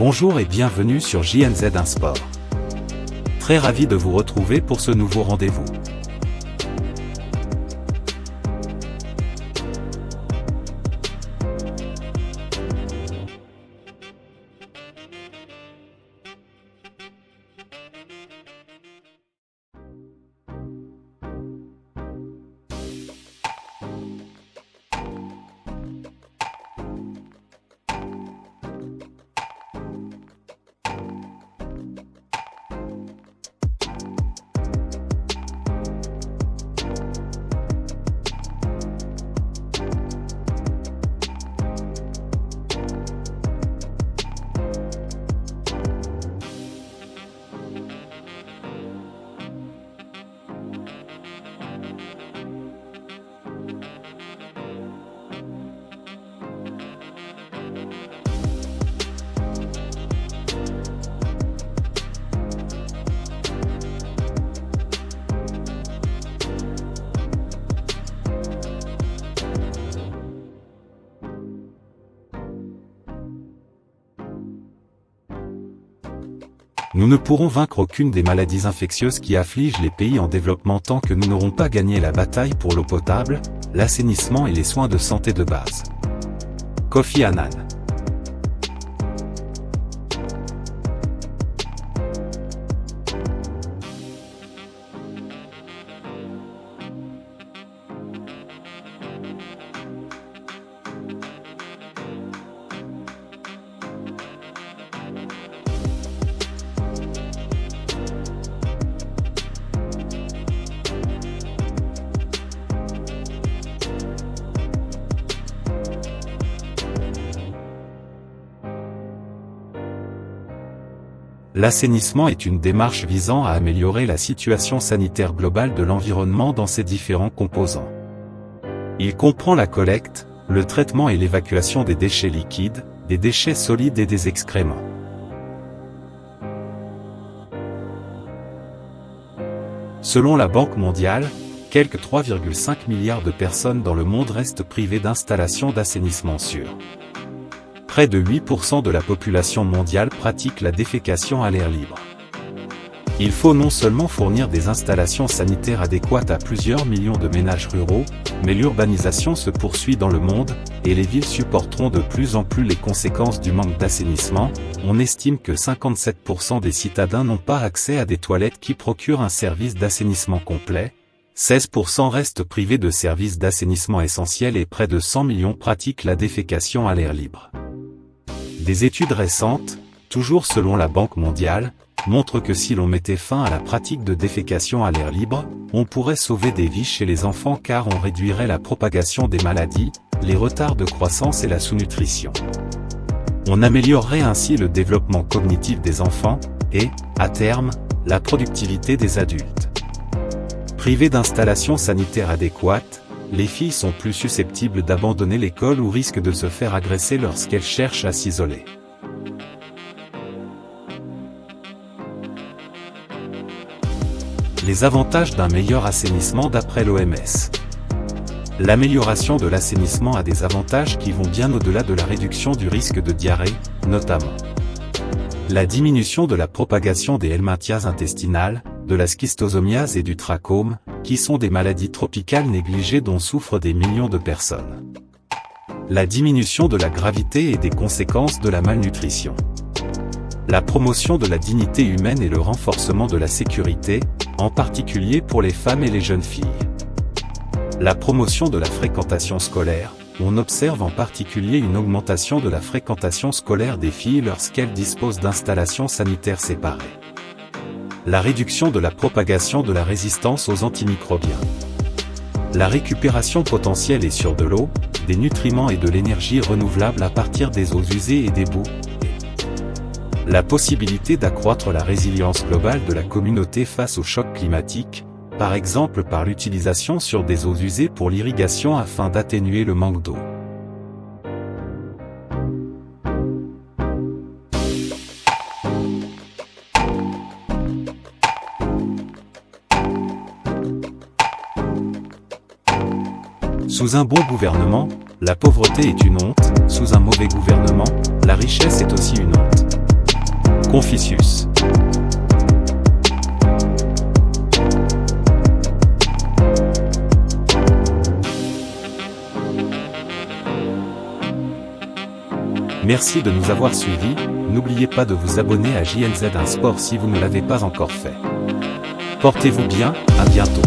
Bonjour et bienvenue sur JNZ Sport. Très ravi de vous retrouver pour ce nouveau rendez-vous. Nous ne pourrons vaincre aucune des maladies infectieuses qui affligent les pays en développement tant que nous n'aurons pas gagné la bataille pour l'eau potable, l'assainissement et les soins de santé de base. Kofi Annan. L'assainissement est une démarche visant à améliorer la situation sanitaire globale de l'environnement dans ses différents composants. Il comprend la collecte, le traitement et l'évacuation des déchets liquides, des déchets solides et des excréments. Selon la Banque mondiale, quelques 3,5 milliards de personnes dans le monde restent privées d'installations d'assainissement sûres. Près de 8% de la population mondiale pratique la défécation à l'air libre. Il faut non seulement fournir des installations sanitaires adéquates à plusieurs millions de ménages ruraux, mais l'urbanisation se poursuit dans le monde, et les villes supporteront de plus en plus les conséquences du manque d'assainissement. On estime que 57% des citadins n'ont pas accès à des toilettes qui procurent un service d'assainissement complet, 16% restent privés de services d'assainissement essentiels et près de 100 millions pratiquent la défécation à l'air libre. Des études récentes, toujours selon la Banque mondiale, montrent que si l'on mettait fin à la pratique de défécation à l'air libre, on pourrait sauver des vies chez les enfants car on réduirait la propagation des maladies, les retards de croissance et la sous-nutrition. On améliorerait ainsi le développement cognitif des enfants, et, à terme, la productivité des adultes. Privées d'installations sanitaires adéquates, les filles sont plus susceptibles d'abandonner l'école ou risquent de se faire agresser lorsqu'elles cherchent à s'isoler. Les avantages d'un meilleur assainissement d'après l'OMS. L'amélioration de l'assainissement a des avantages qui vont bien au-delà de la réduction du risque de diarrhée, notamment la diminution de la propagation des helminthias intestinales, de la schistosomiase et du trachome, qui sont des maladies tropicales négligées dont souffrent des millions de personnes. La diminution de la gravité et des conséquences de la malnutrition. La promotion de la dignité humaine et le renforcement de la sécurité, en particulier pour les femmes et les jeunes filles. La promotion de la fréquentation scolaire. On observe en particulier une augmentation de la fréquentation scolaire des filles lorsqu'elles disposent d'installations sanitaires séparées. La réduction de la propagation de la résistance aux antimicrobiens. La récupération potentielle et sûre de l'eau, des nutriments et de l'énergie renouvelable à partir des eaux usées et des boues. La possibilité d'accroître la résilience globale de la communauté face aux chocs climatiques, par exemple par l'utilisation sur des eaux usées pour l'irrigation afin d'atténuer le manque d'eau. Sous un bon gouvernement, la pauvreté est une honte, sous un mauvais gouvernement, la richesse est aussi une honte. Confucius. Merci de nous avoir suivis, n'oubliez pas de vous abonner à JNZ1 Sport si vous ne l'avez pas encore fait. Portez-vous bien, à bientôt.